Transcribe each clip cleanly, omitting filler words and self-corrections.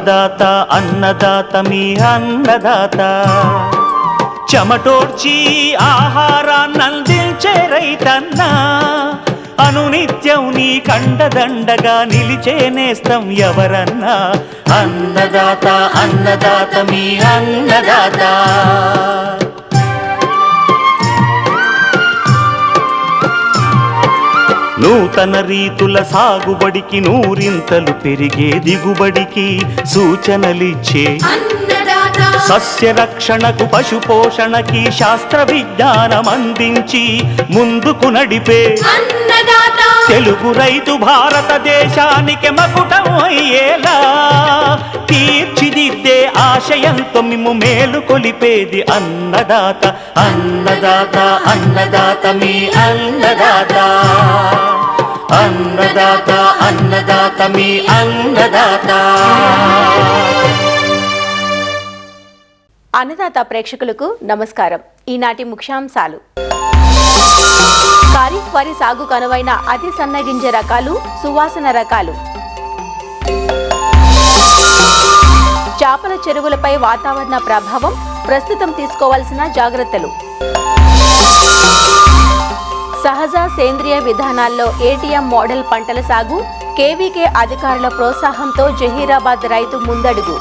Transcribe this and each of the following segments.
అన్నదాత అన్నదాత మీ అన్నదాత చెమటోడ్చి ఆహారాన్నందించే రైతన్న అనునిత్యం నీ కండదండగా నిలిచే నేస్తం ఎవరన్నా అన్నదాత అన్నదాత మీ అన్నదాత. నూతన రీతుల సాగుబడికి నూరింతలు పెరిగే దిగుబడికి సూచనలిచ్చే సస్య రక్షణకు పశు పోషణకి శాస్త్ర విజ్ఞానం అందించి ముందుకు నడిపే తెలుగు రైతు భారతదేశానికి మకుటం అయ్యేలా తీర్చిదిద్దే ఆశయంతో మిమ్ము మేలు కొలిపేది అన్నదాత అన్నదాత అన్నదాత మీ అన్నదాత అన్నదాత అన్నదాత మీ అన్నదాత. అన్నదాత ప్రేక్షకులకు నమస్కారం. ఈనాటి ముఖ్యాంశాలు: ఖరీఫ్ వరి సాగుకు అనువైన అతి సన్నగింజ రకాలు, సువాసన రకాలు, చేపల చెరువులపై వాతావరణ ప్రభావం, ప్రస్తుతం తీసుకోవాల్సిన జాగ్రత్తలు, సహజ సేంద్రియ విధానాల్లో ఏటీఎం మోడల్ పంటల సాగు, కేవీకే అధికారుల ప్రోత్సాహంతో జహీరాబాద్ రైతు ముందడుగు.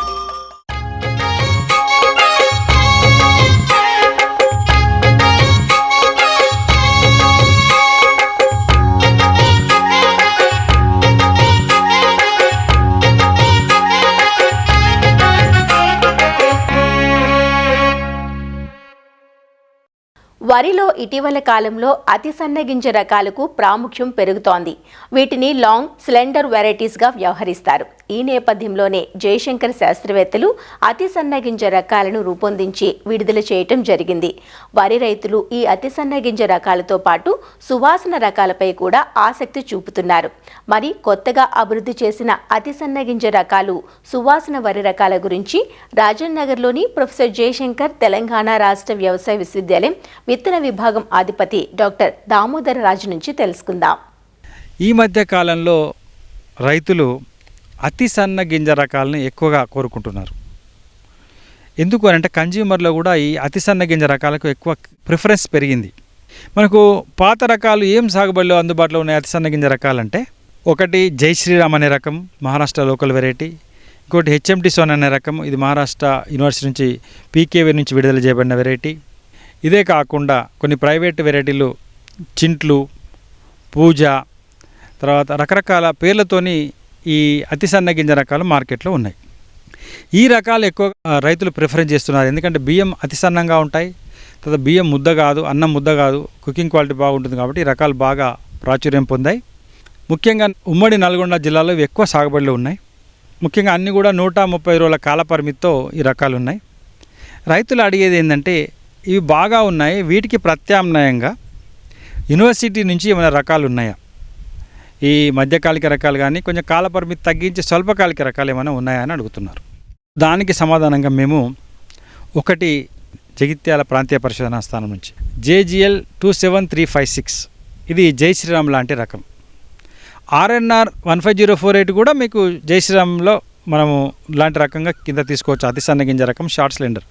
వరిలో ఇటీవల కాలంలో అతి సన్నగింజ రకాలకు ప్రాముఖ్యం పెరుగుతోంది. వీటిని లాంగ్ సిలిండర్ వెరైటీస్గా వ్యవహరిస్తారు. ఈ నేపథ్యంలోనే జయశంకర్ శాస్త్రవేత్తలు అతి సన్నగింజ రకాలను రూపొందించి విడుదల చేయటం జరిగింది. వరి రైతులు ఈ అతి సన్నగింజ రకాలతో పాటు సువాసన రకాలపై కూడా ఆసక్తి చూపుతున్నారు. మరి కొత్తగా అభివృద్ధి చేసిన అతి సన్నగింజ రకాలు, సువాసన వరి రకాల గురించి రాజన్ నగర్లోని ప్రొఫెసర్ జయశంకర్ తెలంగాణ రాష్ట్ర వ్యవసాయ విశ్వవిద్యాలయం విత్తన విభాగం అధిపతి డాక్టర్ దామోదర రాజు నుంచి తెలుసుకుందాం. ఈ మధ్య కాలంలో రైతులు అతి సన్న గింజ రకాలను ఎక్కువగా కోరుకుంటున్నారు. ఎందుకు అంటే కన్జ్యూమర్లో కూడా ఈ అతి సన్న గింజ రకాలకు ఎక్కువ ప్రిఫరెన్స్ పెరిగింది. మనకు పాత రకాలు ఏం సాగుబడిలో అందుబాటులో ఉన్నాయి అతి సన్న గింజ రకాలంటే, ఒకటి జై శ్రీరామ్ అనే రకం, మహారాష్ట్ర లోకల్ వెరైటీ. ఇంకోటి హెచ్ఎంటి సోన్ అనే రకం, ఇది మహారాష్ట్ర యూనివర్సిటీ నుంచి పీకేవీ నుంచి విడుదల చేయబడిన వెరైటీ. ఇదే కాకుండా కొన్ని ప్రైవేట్ వెరైటీలు చింట్లు, పూజ, తర్వాత రకరకాల పేర్లతోని ఈ అతి సన్న గింజ రకాలు మార్కెట్లో ఉన్నాయి. ఈ రకాలు ఎక్కువ రైతులు ప్రిఫరెన్స్ చేస్తున్నారు. ఎందుకంటే బియ్యం అతి సన్నంగా ఉంటాయి, తర్వాత బియ్యం ముద్ద కాదు, అన్నం ముద్ద కాదు, కుకింగ్ క్వాలిటీ బాగుంటుంది. కాబట్టి ఈ రకాలు బాగా ప్రాచుర్యం పొందాయి. ముఖ్యంగా ఉమ్మడి నల్గొండ జిల్లాలో ఇవి ఎక్కువ సాగుబడిలో ఉన్నాయి. ముఖ్యంగా అన్నీ కూడా 130 రోజుల కాల పరిమితితో ఈ రకాలు ఉన్నాయి. రైతులు అడిగేది ఏంటంటే, ఇవి బాగా ఉన్నాయి, వీటికి ప్రత్యామ్నాయంగా యూనివర్సిటీ నుంచి ఏమైనా రకాలు ఉన్నాయా, ఈ మధ్యకాలిక రకాలు కానీ కొంచెం కాలపరిమితి తగ్గించి స్వల్పకాలిక రకాలు ఏమైనా ఉన్నాయా అని అడుగుతున్నారు. దానికి సమాధానంగా మేము ఒకటి జగిత్యాల ప్రాంతీయ పరిశోధనా స్థానం నుంచి JGL 27356, ఇది జై శ్రీరామ్ లాంటి రకం. RNR 15048 కూడా మీకు జై శ్రీరామ్లో మనము లాంటి రకంగా కింద తీసుకోవచ్చు. అతి సన్న గింజ రకం, షార్ట్ సిలిండర్.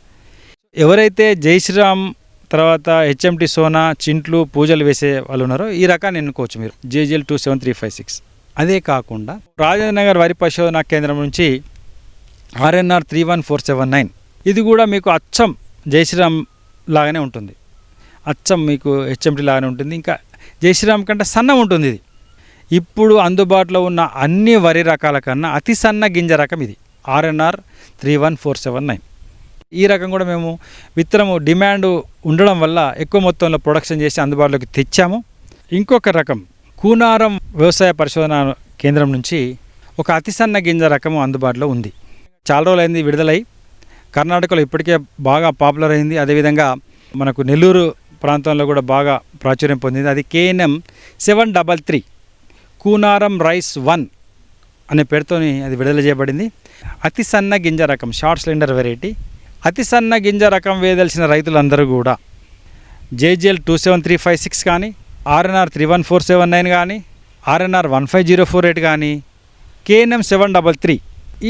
ఎవరైతే జై శ్రీరామ్ తర్వాత హెచ్ఎంటి సోనా, చింట్లు, పూజలు వేసే వాళ్ళు ఉన్నారో ఈ రకాన్ని ఎన్నుకోవచ్చు మీరు, JGL 27356. అదే కాకుండా రాజనగర్ వరి పరిశోధనా కేంద్రం నుంచి RNR 31479, ఇది కూడా మీకు అచ్చం జై శ్రీరామ్ లాగానే ఉంటుంది, అచ్చం మీకు హెచ్ఎంటి లాగానే ఉంటుంది. ఇంకా జై శ్రీరామ్ కంటే సన్నం ఉంటుంది. ఇది ఇప్పుడు అందుబాటులో ఉన్న అన్ని వరి రకాల కన్నా అతి సన్న గింజ రకం ఇది, RNR 31479. ఈ రకం కూడా మేము విత్తనము డిమాండ్ ఉండడం వల్ల ఎక్కువ మొత్తంలో ప్రొడక్షన్ చేసి అందుబాటులోకి తెచ్చాము. ఇంకొక రకం కూనారం వ్యవసాయ పరిశోధన కేంద్రం నుంచి ఒక అతి సన్న గింజ రకము అందుబాటులో ఉంది. చాలా రోజులైంది విడుదలై, కర్ణాటకలో ఇప్పటికే బాగా పాపులర్ అయింది. అదేవిధంగా మనకు నెల్లూరు ప్రాంతంలో కూడా బాగా ప్రాచుర్యం పొందింది. అది KNM 733 కూనారం రైస్ 1 అనే పేరుతోని అది విడుదల చేయబడింది. అతి సన్న గింజ రకం, షార్ట్ సిలిండర్ వెరైటీ. అతి సన్న గింజ రకం వేయదలిచిన రైతులందరూ కూడా JGL 27356 కానీ, RNR 31479 కానీ, RNR 15048 కానీ, KNM 733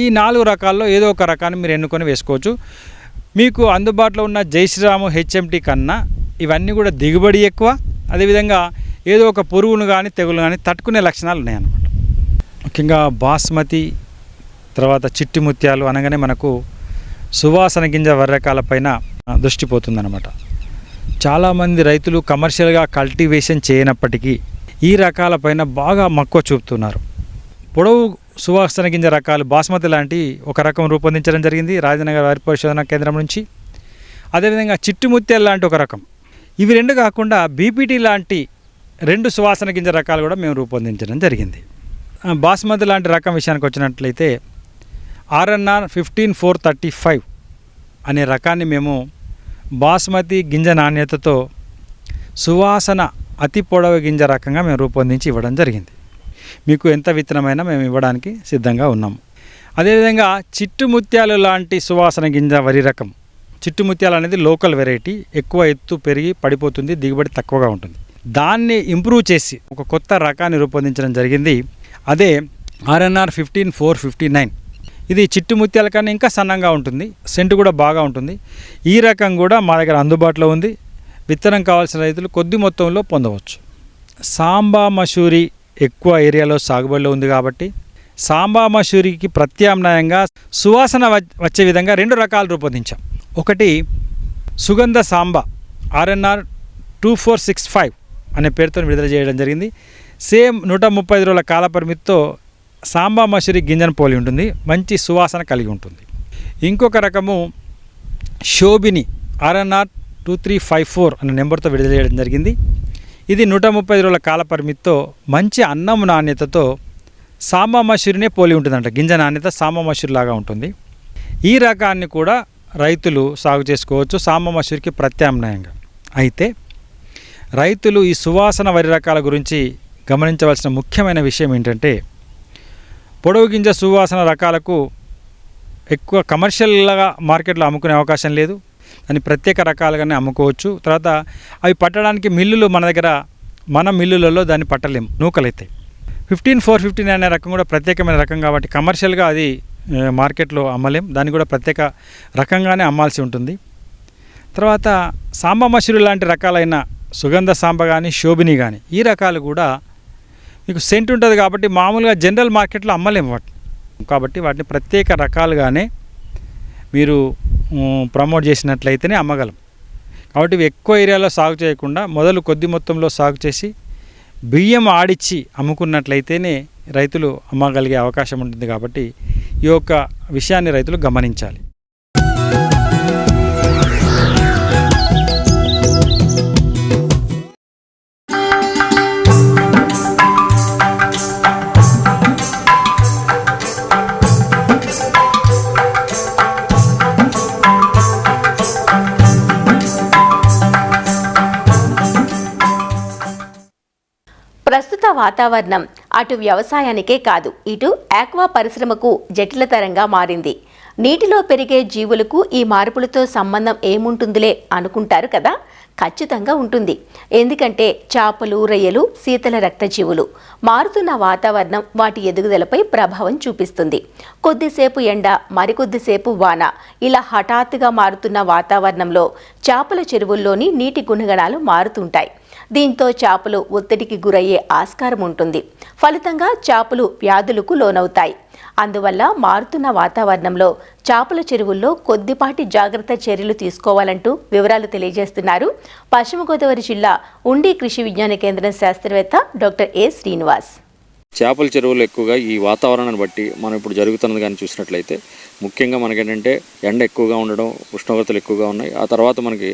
ఈ 4 రకాల్లో ఏదో ఒక రకాన్ని మీరు ఎన్నుకొని వేసుకోవచ్చు. మీకు అందుబాటులో ఉన్న జైశ్రీరామ్ హెచ్ఎంటీ కన్నా ఇవన్నీ కూడా దిగుబడి ఎక్కువ, అదేవిధంగా ఏదో ఒక పురుగును కానీ తెగులు కానీ తట్టుకునే లక్షణాలు ఉన్నాయన్నమాట. ముఖ్యంగా బాస్మతి తర్వాత చిట్టి ముత్యాలు అనగానే మనకు సువాసన గింజ వరి రకాలపైన దృష్టి పోతుందన్నమాట. చాలామంది రైతులు కమర్షియల్గా కల్టివేషన్ చేయనప్పటికీ ఈ రకాలపైన బాగా మక్కువ చూపుతున్నారు. పొడవు సువాసన గింజ రకాలు బాస్మతి లాంటి ఒక రకం రూపొందించడం జరిగింది రాజనగర్ వరి పరిశోధన కేంద్రం నుంచి. అదేవిధంగా చిట్టి ముత్యాలు లాంటి ఒక రకం. ఇవి 2 కాకుండా బీపీటీ లాంటి 2 సువాసన గింజ రకాలు కూడా మేము రూపొందించడం జరిగింది. బాస్మతి లాంటి రకం విషయానికి వచ్చినట్లయితే RNR 15435 అనే రకాన్ని మేము బాస్మతి గింజ నాణ్యతతో సువాసన అతి పొడవు గింజ రకంగా మేము రూపొందించి ఇవ్వడం జరిగింది. మీకు ఎంత విత్తనమైనా మేము ఇవ్వడానికి సిద్ధంగా ఉన్నాము. అదేవిధంగా చిట్టు ముత్యాలు లాంటి సువాసన గింజ వరి రకం. చిట్టు ముత్యాలు అనేది లోకల్ వెరైటీ, ఎక్కువ ఎత్తు పెరిగి పడిపోతుంది, దిగుబడి తక్కువగా ఉంటుంది. దాన్ని ఇంప్రూవ్ చేసి ఒక కొత్త రకాన్ని రూపొందించడం జరిగింది. అదే RNR 15459. ఇది చిట్టు ముత్యాల కన్నా ఇంకా సన్నంగా ఉంటుంది, సెంటు కూడా బాగా ఉంటుంది. ఈ రకం కూడా మా దగ్గర అందుబాటులో ఉంది. విత్తనం కావాల్సిన రైతులు కొద్ది మొత్తంలో పొందవచ్చు. సాంబా మసూరి ఎక్కువ ఏరియాలో సాగుబడిలో ఉంది కాబట్టి సాంబా మసూరికి ప్రత్యామ్నాయంగా సువాసన వచ్చే విధంగా 2 రకాలు రూపొందించాం. ఒకటి సుగంధ సాంబా RNR 2465 అనే పేరుతో విడుదల చేయడం జరిగింది. సేమ్ 135 రోజుల కాల పరిమితితో సాంబా మసూరి గింజను పోలి ఉంటుంది, మంచి సువాసన కలిగి ఉంటుంది. ఇంకొక రకము శోభిని RNR 2354 అనే నెంబర్తో విడుదల చేయడం జరిగింది. ఇది 135 రోజుల కాల పరిమితితో మంచి అన్నం నాణ్యతతో సాంబా మసూరినే పోలి ఉంటుందంట. గింజ నాణ్యత సాంబా మసూరి లాగా ఉంటుంది. ఈ రకాన్ని కూడా రైతులు సాగు చేసుకోవచ్చు సాంబా మసూరికి ప్రత్యామ్నాయంగా. అయితే రైతులు ఈ సువాసన వరి రకాల గురించి గమనించవలసిన ముఖ్యమైన విషయం ఏంటంటే, పొడవు గింజ సువాసన రకాలకు ఎక్కువ కమర్షియల్గా మార్కెట్లో అమ్ముకునే అవకాశం లేదు. దాన్ని ప్రత్యేక రకాలుగానే అమ్ముకోవచ్చు. తర్వాత అవి పట్టడానికి మిల్లులు మన మిల్లులలో దాన్ని పట్టలేము, నూకలైతాయి. 15459 అనే రకం కూడా ప్రత్యేకమైన రకం కాబట్టి కమర్షియల్గా అది మార్కెట్లో అమ్మలేం, దాన్ని కూడా ప్రత్యేక రకంగానే అమ్మాల్సి ఉంటుంది. తర్వాత సాంబా మసూరి లాంటి రకాలైన సుగంధ సాంబ కానీ శోభిని కానీ ఈ రకాలు కూడా మీకు సెంట్ ఉంటుంది కాబట్టి మామూలుగా జనరల్ మార్కెట్లో అమ్మలేము వాటిని. కాబట్టి వాటిని ప్రత్యేక రకాలుగానే మీరు ప్రమోట్ చేసినట్లయితేనే అమ్మగలం. కాబట్టి ఇవి ఎక్కువ ఏరియాలో సాగు చేయకుండా మొదలు కొద్ది మొత్తంలో సాగు చేసి బియ్యం ఆడిచ్చి అమ్ముకున్నట్లయితేనే రైతులు అమ్మగలిగే అవకాశం ఉంటుంది. కాబట్టి ఈ యొక్క విషయాన్ని రైతులు గమనించాలి. ప్రస్తుత వాతావరణం అటు వ్యవసాయానికే కాదు, ఇటు ఆక్వా పరిశ్రమకు జటిలతరంగా మారింది. నీటిలో పెరిగే జీవులకు ఈ మార్పులతో సంబంధం ఏముంటుందిలే అనుకుంటారు కదా, ఖచ్చితంగా ఉంటుంది. ఎందుకంటే చేపలు, రొయ్యలు శీతల రక్తజీవులు. మారుతున్న వాతావరణం వాటి ఎదుగుదలపై ప్రభావం చూపిస్తుంది. కొద్దిసేపు ఎండ, మరికొద్దిసేపు వాన, ఇలా హఠాత్తుగా మారుతున్న వాతావరణంలో చేపల చెరువుల్లోని నీటి గుణగణాలు మారుతుంటాయి. దీంతో చేపలు ఒత్తిడికి గురయ్యే ఆస్కారం ఉంటుంది. ఫలితంగా చేపలు వ్యాధులకు లోనవుతాయి. అందువల్ల మారుతున్న వాతావరణంలో చేపల చెరువుల్లో కొద్దిపాటి జాగ్రత్త చర్యలు తీసుకోవాలంటూ వివరాలు తెలియజేస్తున్నారు పశ్చిమ గోదావరి జిల్లా ఉండి కృషి విజ్ఞాన కేంద్రం శాస్త్రవేత్త డాక్టర్ ఏ శ్రీనివాస్. చేపల చెరువులు ఎక్కువగా ఈ వాతావరణాన్ని బట్టి మనం ఇప్పుడు జరుగుతున్నది కానీ చూసినట్లయితే ముఖ్యంగా మనకేంటంటే ఎండ ఎక్కువగా ఉండడం, ఉష్ణోగ్రతలు ఎక్కువగా ఉన్నాయి. ఆ తర్వాత మనకి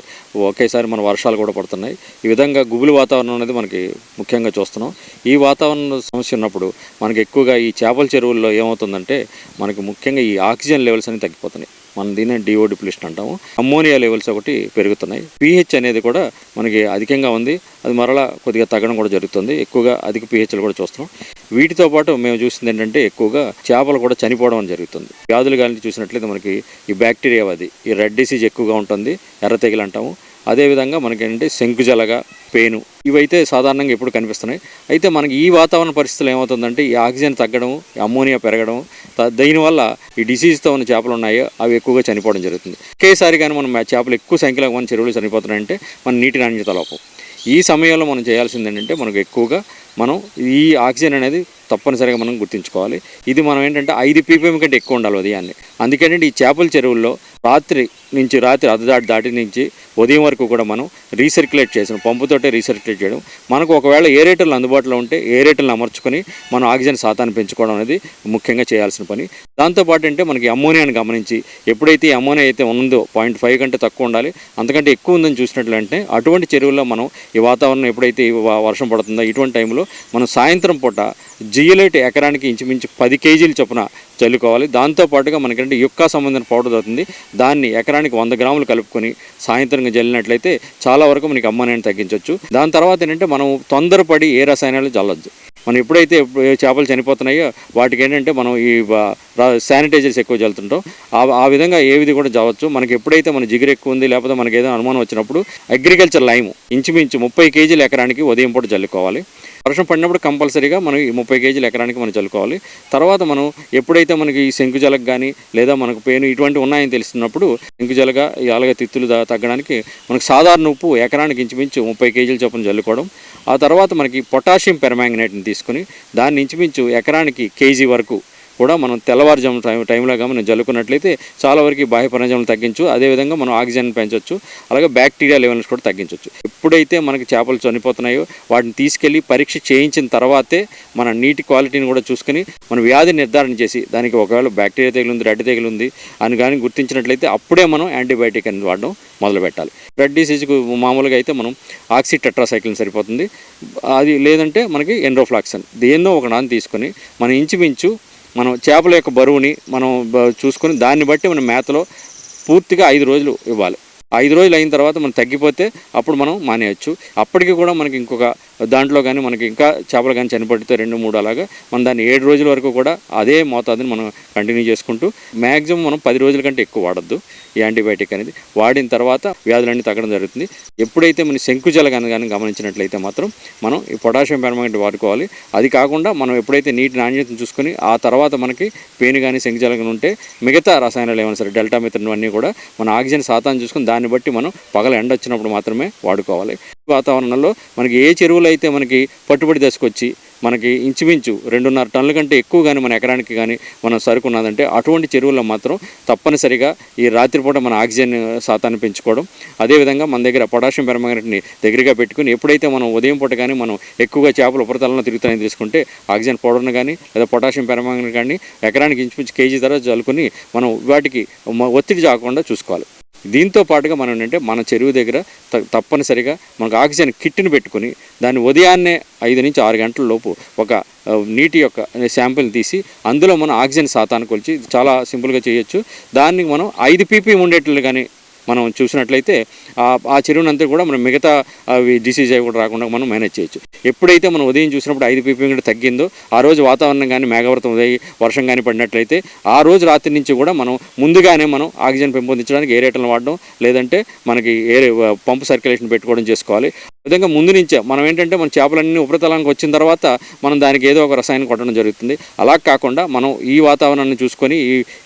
ఒకేసారి మన వర్షాలు కూడా పడుతున్నాయి. ఈ విధంగా గుబులు వాతావరణం అనేది మనకి ముఖ్యంగా చూస్తున్నాం. ఈ వాతావరణ సమస్య ఉన్నప్పుడు మనకి ఎక్కువగా ఈ చేపల చెరువుల్లో ఏమవుతుందంటే మనకి ముఖ్యంగా ఈ ఆక్సిజన్ లెవెల్స్ అనేవి తగ్గిపోతున్నాయి. మనం దీన్ని డిఓ డిప్లిషన్ అంటాము. అమ్మోనియా లెవెల్స్ ఒకటి పెరుగుతున్నాయి. పీహెచ్ అనేది కూడా మనకి అధికంగా ఉంది. అది మరలా కొద్దిగా తగ్గడం కూడా జరుగుతుంది. ఎక్కువగా అధిక పీహెచ్లు కూడా చూస్తున్నాం. వీటితో పాటు మేము చూసింది ఏంటంటే ఎక్కువగా చేపలు కూడా చనిపోవడం జరుగుతుంది. వ్యాధులు కానీ చూసినట్లయితే మనకి ఈ బ్యాక్టీరియా, ఈ రెడ్ డిసీజ్ ఎక్కువగా ఉంటుంది, ఎర్ర తెగులు అంటాము. అదేవిధంగా మనకేంటంటే శంకుజలగ, పేను ఇవైతే సాధారణంగా ఎప్పుడు కనిపిస్తున్నాయి. అయితే మనకి ఈ వాతావరణ పరిస్థితులు ఏమవుతుందంటే ఈ ఆక్సిజన్ తగ్గడం, అమ్మోనియా పెరగడం, దీనివల్ల ఈ డిసీజ్తో ఉన్న చేపలు ఉన్నాయో అవి ఎక్కువగా చనిపోవడం జరుగుతుంది. ఒకేసారి కానీ మనం చేపలు ఎక్కువ సంఖ్యలో మన చెరువులు చనిపోతున్నాయంటే మన నీటి నాణ్యత లోపం. ఈ సమయంలో మనం చేయాల్సింది ఏంటంటే మనకు ఎక్కువగా మనం ఈ ఆక్సిజన్ అనేది తప్పనిసరిగా మనం గుర్తుంచుకోవాలి. ఇది మనం ఏంటంటే 5 ppm కంటే ఎక్కువ ఉండాలి ఉదయాన్నే. అందుకేంటంటే ఈ చేపల చెరువుల్లో రాత్రి అర్ధదాటి దాటి నుంచి ఉదయం వరకు కూడా మనం రీసర్క్యులేట్ చేసిన పంపుతోటే రీసర్క్యులేట్ చేయడం, మనకు ఒకవేళ ఏరేటర్లు అందుబాటులో ఉంటే ఏరేటర్లు అమర్చుకొని మనం ఆక్సిజన్ శాతాన్ని పెంచుకోవడం అనేది ముఖ్యంగా చేయాల్సిన పని. దాంతోపాటు అంటే మనకి అమ్మోనియాని గమనించి ఎప్పుడైతే ఈ అమ్మోనియా అయితే ఉందో 0.5 కంటే తక్కువ ఉండాలి, అంతకంటే ఎక్కువ ఉందని చూసినట్లంటే అటువంటి చెరువుల్లో మనం ఈ వాతావరణం ఎప్పుడైతే వర్షం పడుతుందో ఇటువంటి టైంలో మనం సాయంత్రం పూట జియలైట్ ఎకరానికి ఇంచుమించు 10 kg చొప్పున చల్లుకోవాలి. దాంతోపాటుగా మనకంటే యుక్కా సంబంధించిన పౌడర్ దొరుకుతుంది, దాన్ని ఎకరానికి 100 గ్రాములు కలుపుకొని సాయంత్రంగా జల్లినట్లయితే చాలా వరకు మనకి అమ్మోనియాని తగ్గించవచ్చు. దాని తర్వాత ఏంటంటే మనం తొందరపడి ఏ రసాయనాలు చల్లొద్దు. మనం ఎప్పుడైతే చేపలు చనిపోతున్నాయో వాటికి ఏంటంటే మనం ఈ శానిటైజర్స్ ఎక్కువ చల్లుతుంటాం, ఆ విధంగా ఏది కూడా చల్లవచ్చు. మనకి ఎప్పుడైతే మన జిగురు ఎక్కువ ఉంది లేకపోతే మనకి ఏదైనా అనుమానం వచ్చినప్పుడు అగ్రికల్చర్ లైమ్ ఇంచుమించు 30 kg ఎకరానికి ఉదయం పూట చల్లుకోవాలి. వర్షం పడినప్పుడు కంపల్సరీగా మనం 30 kg ఎకరానికి మనం చల్లుకోవాలి. తర్వాత మనం ఎప్పుడైతే మనకి ఈ శంకుజలకు కానీ లేదా మనకు పేను ఇటువంటి ఉన్నాయని తెలుస్తున్నప్పుడు శంకుజలగా ఈ అలాగ తిత్తులు తగ్గడానికి మనకు సాధారణ ఉప్పు ఎకరానికి ఇంచుమించు 30 kg చొప్పున చల్లుకోవడం. ఆ తర్వాత మనకి పొటాషియం పెర్మాంగనేట్ని తీసుకుని దాన్ని ఇంచుమించు ఎకరానికి కేజీ వరకు కూడా మనం తెల్లవారుజాము టైంలోగా మనం జల్లుకున్నట్లయితే చాలా వరకు బాహ్య పరాజములు తగ్గించు, అదేవిధంగా మనం ఆక్సిజన్ పెంచవచ్చు, అలాగే బ్యాక్టీరియా లెవెల్స్ కూడా తగ్గించవచ్చు. ఎప్పుడైతే మనకి చేపలు చనిపోతున్నాయో వాటిని తీసుకెళ్ళి పరీక్ష చేయించిన తర్వాతే మన నీటి క్వాలిటీని కూడా చూసుకుని మనం వ్యాధి నిర్ధారణ చేసి దానికి ఒకవేళ బ్యాక్టీరియా తెగులు ఉంది, రెడ్ తెగులు ఉంది అని కానీ గుర్తించినట్లయితే అప్పుడే మనం యాంటీబయాటిక్ అనేది వాడడం మొదలు పెట్టాలి. రెడ్ డిసీజ్కు మామూలుగా అయితే మనం ఆక్సిటెట్రాసైక్లిన్ సరిపోతుంది, అది లేదంటే మనకి ఎండ్రోఫ్లాక్సిన్ దేన్నో ఒక నాన్న తీసుకొని మనం ఇంచుమించు మనం చేపల యొక్క బరువుని మనం చూసుకొని దాన్ని బట్టి మనం మేతలో పూర్తిగా 5 రోజులు ఇవ్వాలి. 5 రోజులు అయిన తర్వాత మనం తగ్గిపోతే అప్పుడు మనం మానేయచ్చు. అప్పటికి కూడా మనకి ఇంకొక దాంట్లో కానీ మనకి ఇంకా చేపలు కానీ చనిపడితే 2-3 అలాగా మనం దాన్ని 7 రోజుల వరకు కూడా అదే మోతాదుని మనం కంటిన్యూ చేసుకుంటూ మ్యాక్సిమం మనం 10 రోజుల కంటే ఎక్కువ వాడద్దు ఈ యాంటీబయాటిక్ అనేది. వాడిన తర్వాత వ్యాధులన్నీ తగ్గడం జరుగుతుంది. ఎప్పుడైతే మన శంకుజల కానీ గమనించినట్లయితే మాత్రం మనం ఈ పొటాషియం పెర్మాంగనేట్ వాడుకోవాలి. అది కాకుండా మనం ఎప్పుడైతే నీటి నాణ్యతను చూసుకొని ఆ తర్వాత మనకి పేను కానీ శంకుజల కానీ ఉంటే మిగతా రసాయనాలు ఏమైనా సరే డెల్టామిథ్రిన్ అన్నీ కూడా మన ఆక్సిజన్ శాతాన్ని చూసుకొని దాన్ని బట్టి మనం పగల ఎండ వచ్చినప్పుడు మాత్రమే వాడుకోవాలి. వాతావరణంలో మనకి ఏ చెరువులు అయితే మనకి పట్టుబడి దశకొచ్చి మనకి ఇంచుమించు 2.5 టన్నుల కంటే ఎక్కువ కానీ మన ఎకరానికి కానీ మనం సరుకు ఉన్నదంటే అటువంటి చెరువుల్లో మాత్రం తప్పనిసరిగా ఈ రాత్రిపూట మన ఆక్సిజన్ శాతాన్ని పెంచుకోవడం, అదేవిధంగా మన దగ్గర పొటాషియం పెర్మాంగనేట్ని దగ్గరగా పెట్టుకుని ఎప్పుడైతే మనం ఉదయం పూట కానీ మనం ఎక్కువగా చేపలు ఉపరితలంలో తిరుగుతాయని తీసుకుంటే ఆక్సిజన్ పౌడర్ని కానీ లేదా పొటాషియం పెర్మాంగనేట్ కానీ ఎకరానికి ఇంచుమించు కేజీ ధర చల్లుకొని మనం వాటికి ఒత్తిడి రాకుండా చూసుకోవాలి. దీంతో పాటుగా మనం ఏంటంటే మన చెరువు దగ్గర తప్పనిసరిగా మనకు ఆక్సిజన్ కిట్ని పెట్టుకుని దాన్ని ఉదయాన్నే 5 నుంచి 6 గంటల లోపు ఒక నీటి యొక్క శాంపిల్ని తీసి అందులో మనం ఆక్సిజన్ శాతాన్ని కొలిచి చాలా సింపుల్గా చేయొచ్చు. దాన్ని మనం 5 ppm ఉండేట్లు కానీ మనం చూసినట్లయితే ఆ చెరువునంతా కూడా మనం మిగతా అవి డిసీజ్ అవి కూడా రాకుండా మనం మేనేజ్ చేయొచ్చు. ఎప్పుడైతే మనం ఉదయం చూసినప్పుడు 5 ppm కూడా తగ్గిందో ఆ రోజు వాతావరణం కానీ మేఘావృతం ఉదయం వర్షం కానీ పడినట్లయితే ఆ రోజు రాత్రి నుంచి కూడా మనం ముందుగానే మనం ఆక్సిజన్ పెంపొందించడానికి ఏరేటర్లను వాడడం లేదంటే మనకి పంపు సర్క్యులేషన్ పెట్టుకోవడం చేసుకోవాలి. విధంగా ముందు నుంచే మనం ఏంటంటే మన చేపలన్నీ ఉపరితలానికి వచ్చిన తర్వాత మనం దానికి ఏదో ఒక రసాయనం కొట్టడం జరుగుతుంది. అలా కాకుండా మనం ఈ వాతావరణాన్ని చూసుకొని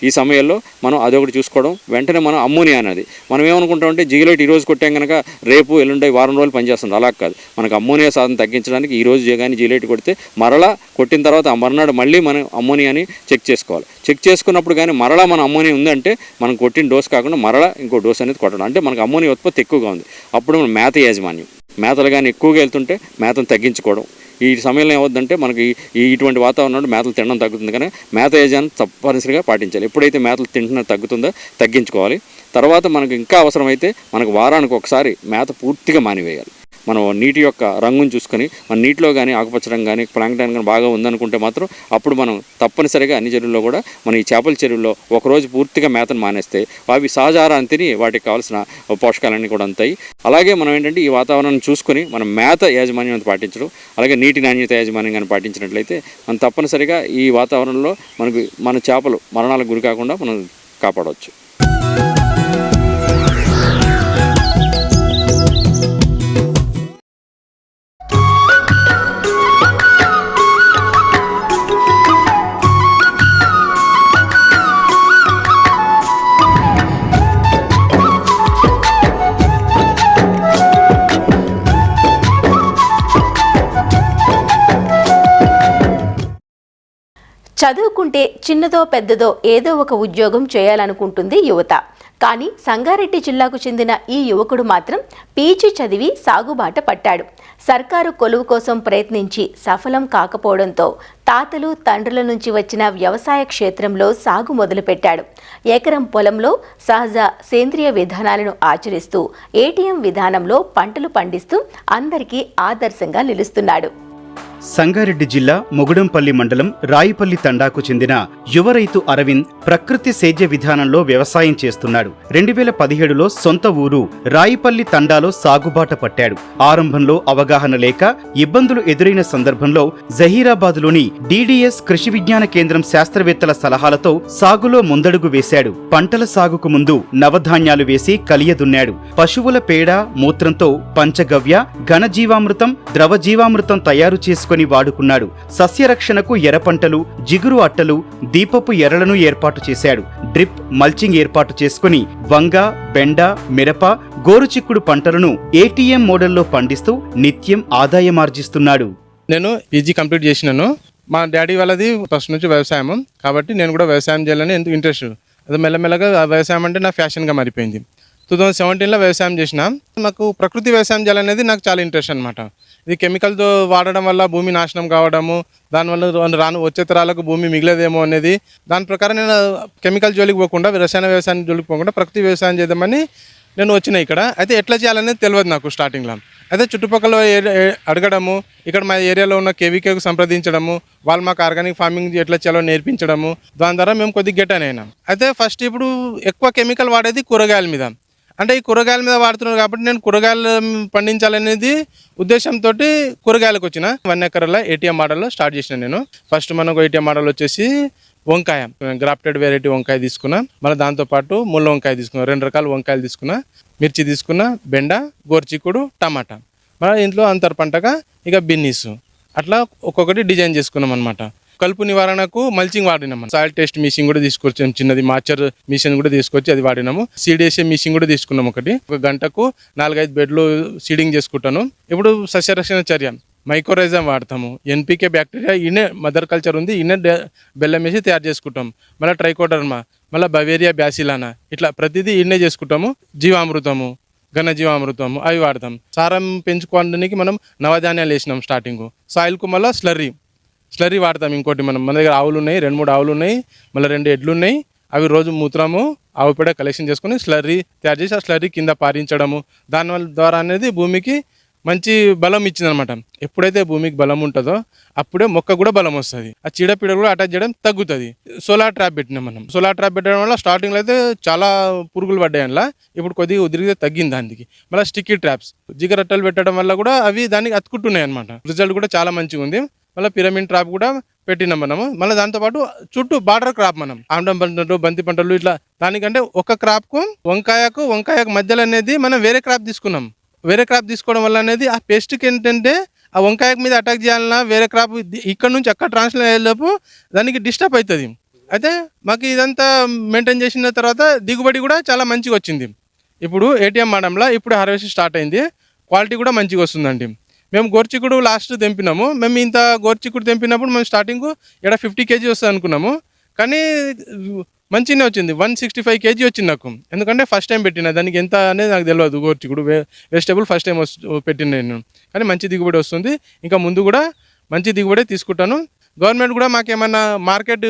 ఈ సమయంలో మనం అదొకటి చూసుకోవడం, వెంటనే మనం అమ్మోనియా అనేది మనం ఏమనుకుంటామంటే జిగులైట్ ఈరోజు కొట్టాం కనుక రేపు ఎల్లుండి వారం రోజులు పనిచేస్తుంది. అలా కాదు, మనకు అమ్మోనియా శాతం తగ్గించడానికి ఈరోజు కానీ జిగులైట్ కొడితే మరలా కొట్టిన తర్వాత ఆ మర్నాడు మళ్ళీ మనం అమ్మోనియాని చెక్ చేసుకోవాలి. చెక్ చేసుకున్నప్పుడు కానీ మరలా మన అమ్మోనియా ఉందంటే మనం కొట్టిన డోస్ కాకుండా మరలా ఇంకో డోస్ అనేది కొట్టడం, అంటే మనకు అమ్మోనియా ఉత్పత్తి ఎక్కువగా ఉంది. అప్పుడు మనం మేత యాజమాన్యం మేతలు కానీ ఎక్కువగా వెళ్తుంటే మేతను తగ్గించుకోవడం. ఈ సమయంలో ఏమవుతుందంటే మనకి ఇటువంటి వాతావరణంలో మేతలు తినడం తగ్గుతుంది, కానీ మేత యజమాని తప్పనిసరిగా పాటించాలి. ఎప్పుడైతే మేతలు తింటున్నా తగ్గుతుందో తగ్గించుకోవాలి. తర్వాత మనకు ఇంకా అవసరమైతే మనకు వారానికి ఒకసారి మేత పూర్తిగా మానివేయాలి. మనం నీటి యొక్క రంగును చూసుకొని మన నీటిలో కానీ ఆకుపచ్చడం కానీ ప్లాంక్టన్ కానీ బాగా ఉందనుకుంటే మాత్రం అప్పుడు మనం తప్పనిసరిగా అన్ని చెరువుల్లో కూడా మన ఈ చేపల చెరువుల్లో ఒకరోజు పూర్తిగా మేతను మానేస్తే అవి సహజారాన్ని తిని వాటికి కావాల్సిన పోషకాలన్నీ కూడా అందుతాయి. అలాగే మనం ఏంటంటే ఈ వాతావరణాన్ని చూసుకొని మనం మేత యాజమాన్యం పాటించడం, అలాగే నీటి నాణ్యత యాజమాన్యం కానీ పాటించినట్లయితే మనం తప్పనిసరిగా ఈ వాతావరణంలో మనకు మన చేపలు మరణాలకు గురి కాకుండా మనం కాపాడవచ్చు. చదువుకుంటే చిన్నదో పెద్దదో ఏదో ఒక ఉద్యోగం చేయాలనుకుంటుంది యువత. కానీ సంగారెడ్డి జిల్లాకు చెందిన ఈ యువకుడు మాత్రం పీజీ చదివి సాగుబాట పట్టాడు. సర్కారు కొలువు కోసం ప్రయత్నించి సఫలం కాకపోవడంతో తాతలు తండ్రుల నుంచి వచ్చిన వ్యవసాయ క్షేత్రంలో సాగు మొదలుపెట్టాడు. ఎకరం పొలంలో సహజ సేంద్రియ విధానాలను ఆచరిస్తూ ఏటీఎం విధానంలో పంటలు పండిస్తూ అందరికీ ఆదర్శంగా నిలుస్తున్నాడు. సంగారెడ్డి జిల్లా మొగుడంపల్లి మండలం రాయిపల్లి తండాకు చెందిన యువ రైతు అరవింద్ ప్రకృతి సేద్య విధానంలో వ్యవసాయం చేస్తున్నాడు. 2017లో సొంత ఊరు రాయిపల్లి తండాలో సాగుబాట పట్టాడు. ఆరంభంలో అవగాహన లేక ఇబ్బందులు ఎదురైన సందర్భంలో జహీరాబాద్లోని డిడిఎస్ కృషి విజ్ఞాన కేంద్రం శాస్త్రవేత్తల సలహాలతో సాగులో ముందడుగు వేశాడు. పంటల సాగుకు ముందు నవధాన్యాలు వేసి కలియదున్నాడు. పశువుల పేడ మూత్రంతో పంచగవ్య, ఘనజీవామృతం, ద్రవజీవామృతం తయారు చేసుకుని వాడుకున్నాడు. సస్యరక్షణకు ఎర్రపంటలు, జిగురు అట్టలు, దీపపు ఎర్రలను ఏర్పాటు చేశాడు. డ్రిప్, మల్చింగ్ ఏర్పాటు చేసుకుని వంగ, బెండ, మిరప, గోరుచిక్కుడు పంటలను ఏటీఎం మోడల్లో పండిస్తూ నిత్యం ఆదాయమార్జిస్తున్నాడు. నేను పీజీ కంప్లీట్ చేసినాను. మా డాడీ వాళ్ళది ఫస్ట్ నుంచి వ్యవసాయం కాబట్టి నేను కూడా వ్యవసాయం చేయాలని ఎందుకు ఇంట్రెస్ట్. అది మెల్లమెల్లగా వ్యవసాయం అంటే నా ఫ్యాషన్గా మారిపోయింది. 2017లో వ్యవసాయం చేసిన. నాకు ప్రకృతి వ్యవసాయం చేయాలనేది నాకు చాలా ఇంట్రెస్ట్ అనమాట. ఇది కెమికల్తో వాడడం వల్ల భూమి నాశనం కావడము, దానివల్ల వచ్చే తరాలకు భూమి మిగిలేదేమో అనేది దాని ప్రకారం నేను కెమికల్ జోలికి పోకుండా వ్యవసాయం జోలికి పోకుండా ప్రకృతి వ్యవసాయం చేద్దామని నేను వచ్చిన ఇక్కడ. అయితే ఎట్లా చేయాలనేది తెలియదు నాకు స్టార్టింగ్లో. అయితే చుట్టుపక్కల అడగడము, ఇక్కడ మా ఏరియాలో ఉన్న కేవీకేకు సంప్రదించడము, వాళ్ళు మాకు ఆర్గానిక్ ఫార్మింగ్ ఎట్లా చేయాలో నేర్పించడము, దాని ద్వారా మేము కొద్దిగా గెట్ అయినా. అయితే ఫస్ట్ ఇప్పుడు ఎక్కువ కెమికల్ వాడేది కూరగాయల మీద. అంటే ఈ కూరగాయల మీద వాడుతున్నారు కాబట్టి నేను కూరగాయలు పండించాలనేది ఉద్దేశంతో కూరగాయలకు వచ్చిన 1 ఎకర్ల ఏటీఎం మోడల్లో స్టార్ట్ చేసిన నేను. ఫస్ట్ మనకు ఏటీఎం మోడల్ వచ్చేసి వంకాయ, గ్రాఫ్టెడ్ వెరైటీ వంకాయ తీసుకున్నా. మళ్ళీ దాంతోపాటు ముళ్ళ వంకాయ తీసుకున్నా, 2 రకాల వంకాయలు తీసుకున్నా, మిర్చి తీసుకున్నా, బెండ, గోరుచిక్కుడు, టమాటా. మళ్ళీ ఇంట్లో అంతర్ పంటగా ఇక బిన్నీస్, అట్లా ఒక్కొక్కటి డిజైన్ చేసుకున్నాం అనమాట. కలుపు నివారణకు మల్చింగ్ వాడినాము. సాయిల్ టెస్ట్ మిషన్ కూడా తీసుకొచ్చాము, చిన్నది మాచర్ మిషన్ కూడా తీసుకొచ్చి అది వాడినాము. సీడ్ వేసే మిషన్ కూడా తీసుకున్నాం. ఒక గంటకు 4-5 బెడ్లు సీడింగ్ చేసుకుంటాను. ఇప్పుడు సస్యరక్షణ చర్య మైక్రోరైజం వాడతాము. ఎన్పీకే బ్యాక్టీరియా ఇన్నే మదర్ కల్చర్ ఉంది, ఇన్నే బెల్లం వేసి తయారు చేసుకుంటాం. మళ్ళీ ట్రైకోడర్మా, మళ్ళీ బవేరియా బ్యాసిలానా, ఇట్లా ప్రతిదీ ఇన్నే చేసుకుంటాము. జీవామృతము, ఘనజీవామృతము అవి వాడతాం. సారం పెంచుకోవడానికి మనం నవధాన్యాలు వేసినాం స్టార్టింగ్. సాయిల్కు మళ్ళీ స్లర్రీ వాడతాం. ఇంకోటి మన దగ్గర ఆవులు ఉన్నాయి, 2-3 ఆవులు ఉన్నాయి, మళ్ళీ 2 ఎడ్లు ఉన్నాయి. అవి రోజు మూత్రము, ఆవు పేడ కలెక్షన్ చేసుకుని స్లర్రీ తయారు చేసి ఆ స్లర్రీ కింద పారించడము. దానివల్ల ద్వారా అనేది భూమికి మంచి బలం ఇచ్చిందనమాట. ఎప్పుడైతే భూమికి బలం ఉంటుందో అప్పుడే మొక్క కూడా బలం వస్తుంది. ఆ చీడపీడ కూడా అటాక్ చేయడం తగ్గుతుంది. సోలార్ ట్రాప్ పెట్టినాం మనం. సోలార్ ట్రాప్ పెట్టడం వల్ల స్టార్టింగ్లో అయితే చాలా పురుగులు పడ్డాయి. అందులో ఇప్పుడు కొద్దిగా ఉదిరిగితే తగ్గింది దానికి. మళ్ళీ స్టిక్కీ ట్రాప్స్, జిగరట్టలు పెట్టడం వల్ల కూడా అవి దానికి అతుకుంటున్నాయి అనమాట. రిజల్ట్ కూడా చాలా మంచిగా ఉంది. మళ్ళీ పిరమిడ్ ట్రాప్ కూడా పెట్టినాం మనము. మళ్ళీ దాంతోపాటు చుట్టూ బార్డర్ క్రాప్ మనం ఆమ్లం పంటలు, బంతి పంటలు ఇట్లా దానికంటే ఒక క్రాప్కు వంకాయకు మధ్యలో అనేది మనం వేరే క్రాప్ తీసుకున్నాం. వేరే క్రాప్ తీసుకోవడం వల్ల అనేది ఆ పెస్ట్కి ఏంటంటే ఆ వంకాయ మీద అటాక్ చేయాలన్నా వేరే క్రాప్ ఇక్కడ నుంచి అక్కడ ట్రాన్స్ఫర్ అయ్యేలోపు దానికి డిస్టర్బ్ అవుతుంది. అయితే మాకు ఇదంతా మెయింటైన్ చేసిన తర్వాత దిగుబడి కూడా చాలా మంచిగా వచ్చింది. ఇప్పుడు ఏటీఎం మోడల్లో ఇప్పుడు హార్వెస్ట్ స్టార్ట్ అయింది. క్వాలిటీ కూడా మంచిగా వస్తుందండి. మేము గోరుచిక్కుడు లాస్ట్ తెంపినాము. మేము ఇంత గోరుచిక్కుడు తెంపినప్పుడు మేము స్టార్టింగ్ ఇక్కడ 50 kg వస్తుంది అనుకున్నాము. కానీ మంచిగానే వచ్చింది, 165 kg వచ్చింది నాకు. ఎందుకంటే ఫస్ట్ టైం పెట్టిన, దానికి ఎంత అనేది నాకు తెలియదు. గోరుచిక్కుడు వెజిటేబుల్ ఫస్ట్ టైం పెట్టిన నేను. కానీ మంచి దిగుబడి వస్తుంది. ఇంకా ముందు కూడా మంచి దిగుబడి తీసుకుంటాను. గవర్నమెంట్ కూడా మాకేమన్నా మార్కెట్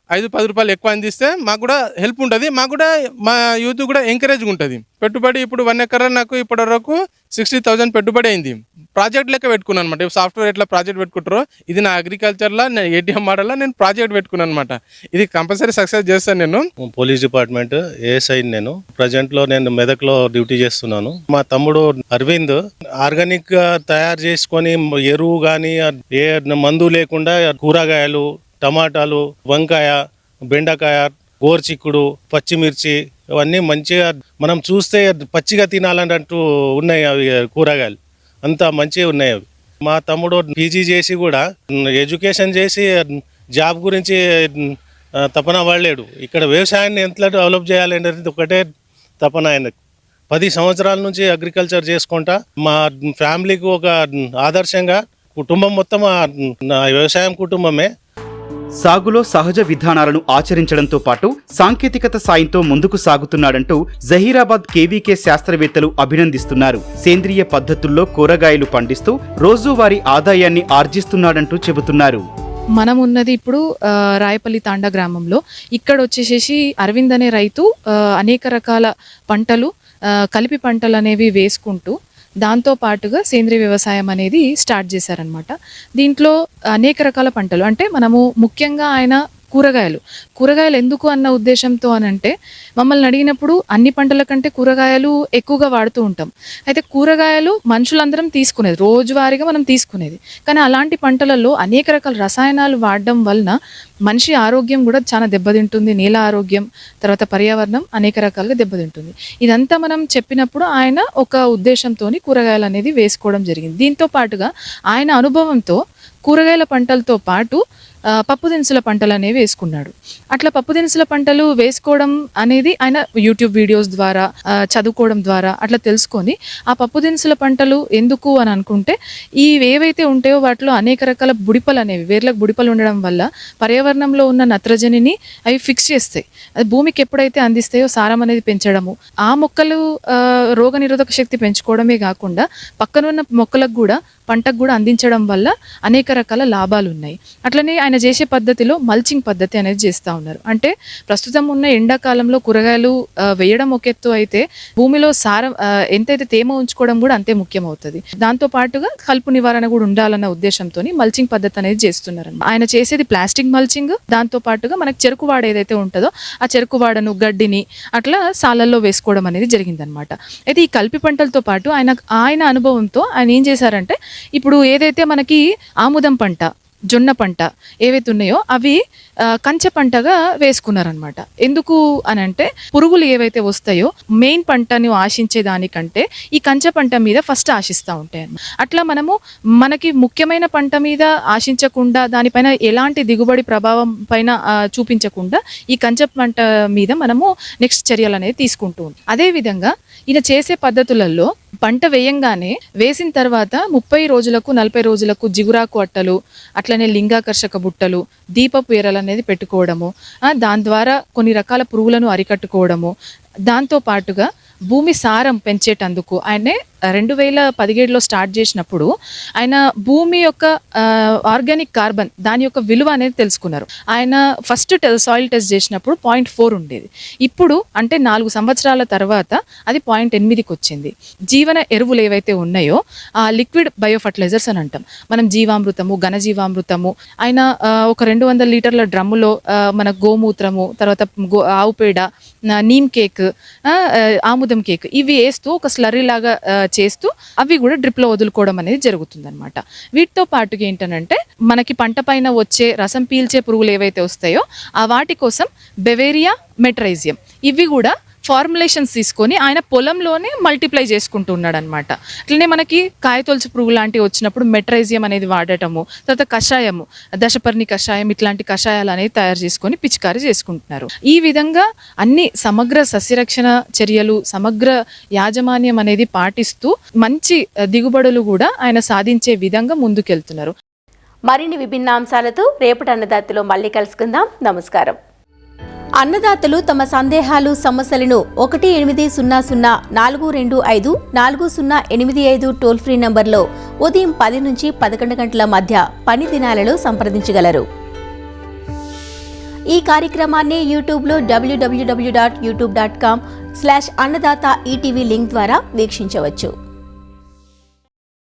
5-10 రూపాయలు ఎక్కువ అందిస్తే మాకు కూడా హెల్ప్ ఉంటుంది. మాకు కూడా మా యూత్ కూడా ఎంకరేజ్గా ఉంటుంది. పెట్టుబడి ఇప్పుడు 1 ఎకర్ నాకు ఇప్పటి వరకు 60,000 పెట్టుబడి అయింది. ప్రాజెక్ట్ లెక్క పెట్టుకున్నాను అనమాట. సాఫ్ట్వేర్ ఎట్లా ప్రాజెక్ట్ పెట్టుకుంటారో ఇది నా అగ్రికల్చర్లో నేను ఏటీఎం మోడల్లో నేను ప్రాజెక్ట్ పెట్టుకున్నాను అనమాట. ఇది కంపల్సరీ సక్సెస్ చేస్తాను. నేను పోలీస్ డిపార్ట్మెంట్ ఏఎస్ఐ. నేను ప్రజెంట్లో నేను మెదక్లో డ్యూటీ చేస్తున్నాను. మా తమ్ముడు అరవింద్ ఆర్గానిక్ తయారు చేసుకొని ఎరువు కానీ ఏ మందు లేకుండా కూరగాయలు, టమాటాలు, వంకాయ, బెండకాయ, గోరుచిక్కుడు, పచ్చిమిర్చి ఇవన్నీ మంచిగా మనం చూస్తే పచ్చిగా తినాలన్నట్టు ఉన్నాయి. అవి కూరగాయలు అంతా మంచిగా ఉన్నాయి. అవి మా తమ్ముడు పీజీ చేసి కూడా ఎడ్యుకేషన్ చేసి జాబ్ గురించి తపన పడలేడు. ఇక్కడ వ్యవసాయాన్ని ఎంత డెవలప్ చేయాలనేది ఒకటే తపన ఆయనకు. 10 సంవత్సరాల నుంచి అగ్రికల్చర్ చేసుకుంటా మా ఫ్యామిలీకి ఒక ఆదర్శంగా కుటుంబం మొత్తం వ్యవసాయం కుటుంబమే. సాగులో సహజ విధానాలను ఆచరించడంతో పాటు సాంకేతికత సాయంతో ముందుకు సాగుతున్నాడంటూ జహీరాబాద్ కేవీకే శాస్త్రవేత్తలు అభినందిస్తున్నారు. సేంద్రియ పద్ధతుల్లో కూరగాయలు పండిస్తూ రోజువారీ ఆదాయాన్ని ఆర్జిస్తున్నాడంటూ చెబుతున్నారు. మనం ఉన్నది ఇప్పుడు రాయపల్లి తాండా గ్రామంలో. ఇక్కడ వచ్చేసేసి అరవింద్ అనే రైతు అనేక రకాల పంటలు కలిపి పంటలు అనేవి వేసుకుంటూ దాంతో పాటుగా సేంద్రీయ వ్యవసాయం అనేది స్టార్ట్ చేశారనమాట. దీంట్లో అనేక రకాల పంటలు అంటే మనము ముఖ్యంగా ఆయన కూరగాయలు ఎందుకు అన్న ఉద్దేశంతో అనంటే మమ్మల్ని అడిగినప్పుడు అన్ని పంటల కంటే కూరగాయలు ఎక్కువగా వాడుతూ ఉంటాం. అయితే కూరగాయలు మనుషులందరం తీసుకునేది, రోజువారీగా మనం తీసుకునేది. కానీ అలాంటి పంటలలో అనేక రకాల రసాయనాలు వాడడం వలన మనిషి ఆరోగ్యం కూడా చాలా దెబ్బతింటుంది. నేల ఆరోగ్యం, తర్వాత పర్యావరణం అనేక రకాలుగా దెబ్బతింటుంది. ఇదంతా మనం చెప్పినప్పుడు ఆయన ఒక ఉద్దేశంతో కూరగాయలు అనేది వేసుకోవడం జరిగింది. దీంతో పాటుగా ఆయన అనుభవంతో కూరగాయల పంటలతో పాటు పప్పు దినుసుల పంటలు అనేవి వేసుకున్నాడు. అట్లా పప్పు దినుసుల పంటలు వేసుకోవడం అనేది ఆయన యూట్యూబ్ వీడియోస్ ద్వారా చదువుకోవడం ద్వారా అట్లా తెలుసుకొని ఆ పప్పు దినుసుల పంటలు ఎందుకు అని అనుకుంటే ఈ ఏవైతే ఉంటాయో వాటిలో అనేక రకాల బుడిపలు అనేవి, వేర్లకు బుడిపలు ఉండడం వల్ల పర్యావరణంలో ఉన్న నత్రజనిని అవి ఫిక్స్ చేస్తాయి. అది భూమికి ఎప్పుడైతే అందిస్తాయో సారం అనేది పెంచడము, ఆ మొక్కలు రోగనిరోధక శక్తి పెంచుకోవడమే కాకుండా పక్కనున్న మొక్కలకు కూడా పంటకు కూడా అందించడం వల్ల అనేక రకాల లాభాలు ఉన్నాయి. అట్లనే ఆయన చేసే పద్ధతిలో మల్చింగ్ పద్ధతి అనేది చేస్తూ ఉన్నారు. అంటే ప్రస్తుతం ఉన్న ఎండాకాలంలో కూరగాయలు వేయడం ఒక ఎత్తు అయితే భూమిలో సారం ఎంతైతే తేమ ఉంచుకోవడం కూడా అంతే ముఖ్యం అవుతుంది. దాంతో పాటుగా కలుపు నివారణ కూడా ఉండాలన్న ఉద్దేశంతో మల్చింగ్ పద్ధతి అనేది చేస్తున్నారు. ఆయన చేసేది ప్లాస్టిక్ మల్చింగ్, దాంతో పాటుగా మనకు చెరుకు వాడ ఏదైతే ఉంటుందో ఆ చెరుకు వాడను, గడ్డిని అట్లా సాలల్లో వేసుకోవడం అనేది జరిగిందనమాట. అయితే ఈ కలిపి పంటలతో పాటు ఆయన అనుభవంతో ఆయన ఏం చేశారంటే ఇప్పుడు ఏదైతే మనకి ఆముదం పంట, జొన్న పంట ఏవైతే ఉన్నాయో అవి కంచె పంటగా వేసుకున్నారనమాట. ఎందుకు అని అంటే పురుగులు ఏవైతే వస్తాయో మెయిన్ పంటను ఆశించే దానికంటే ఈ కంచె పంట మీద ఫస్ట్ ఆశిస్తూ ఉంటాయి అన్నమాట. అట్లా మనకి ముఖ్యమైన పంట మీద ఆశించకుండా దానిపైన ఎలాంటి దిగుబడి ప్రభావం పైన చూపించకుండా ఈ కంచె పంట మీద మనము నెక్స్ట్ చర్యలు అనేది తీసుకుంటూ ఉంటాం. అదేవిధంగా ఈయన చేసే పద్ధతులలో పంట వేయంగానే వేసిన తర్వాత 30 రోజులకు 40 రోజులకు జిగురాకు అట్టలు, అట్లనే లింగాకర్షక బుట్టలు, దీపపు ఎరలు అనేది పెట్టుకోవడము, దాని ద్వారా కొన్ని రకాల పురుగులను అరికట్టుకోవడము, దాంతో పాటుగా భూమి సారం పెంచేటందుకు ఆయనే 2017లో స్టార్ట్ చేసినప్పుడు ఆయన భూమి యొక్క ఆర్గానిక్ కార్బన్ దాని యొక్క విలువ అనేది తెలుసుకున్నారు. ఆయన ఫస్ట్ సాయిల్ టెస్ట్ చేసినప్పుడు 0.4 ఉండేది. ఇప్పుడు అంటే 4 సంవత్సరాల తర్వాత అది 0.8కి వచ్చింది. జీవన ఎరువులు ఏవైతే ఉన్నాయో ఆ లిక్విడ్ బయో ఫర్టిలైజర్స్ అని అంటాం. మనం జీవామృతము, ఘనజీవామృతము, ఆయన ఒక 200 లీటర్ల డ్రమ్ములో మన గోమూత్రము, తర్వాత ఆవు పేడ, నీమ్ కేక్, ఆముదం కేక్ ఇవి వేస్తూ ఒక స్లర్రీ లాగా చేస్తూ అవి కూడా డ్రిప్లో వదులుకోవడం అనేది జరుగుతుంది అనమాట. వీటితో పాటుగా ఏంటనంటే మనకి పంట పైన వచ్చే రసం పీల్చే పురుగులు ఏవైతే వస్తాయో ఆ వాటి కోసం బెవేరియా, మెట్రైజియం ఇవి కూడా ఫార్ములేషన్స్ తీసుకొని ఆయన పొలంలోనే మల్టిప్లై చేసుకుంటూ ఉన్నాడు అనమాట. అట్లనే మనకి కాయతొలుచు పురుగు లాంటివి వచ్చినప్పుడు మెట్రైజియం అనేది వాడటము, తర్వాత కషాయము, దశపర్ణి కషాయం ఇట్లాంటి కషాయాలు అనేది తయారు చేసుకొని పిచికారీ చేసుకుంటున్నారు. ఈ విధంగా అన్ని సమగ్ర సస్యరక్షణ చర్యలు, సమగ్ర యాజమాన్యం అనేది పాటిస్తూ మంచి దిగుబడులు కూడా ఆయన సాధించే విధంగా ముందుకెళ్తున్నారు. మరిన్ని విభిన్న అంశాలతో రేపటి అన్నదాతలో మళ్ళీ కలుసుకుందాం. నమస్కారం. అన్నదాతలు తమ సందేహాలు, సమస్యలను 1800-425-4085 టోల్ ఫ్రీ నంబర్లో ఉదయం 10 నుంచి 11 గంటల మధ్య పని దినాలలో సంప్రదించగలరు. ఈ కార్యక్రమాన్ని యూట్యూబ్లో www.youtube.com/అన్నదాత ఈటీవీ లింక్ ద్వారా వీక్షించవచ్చు.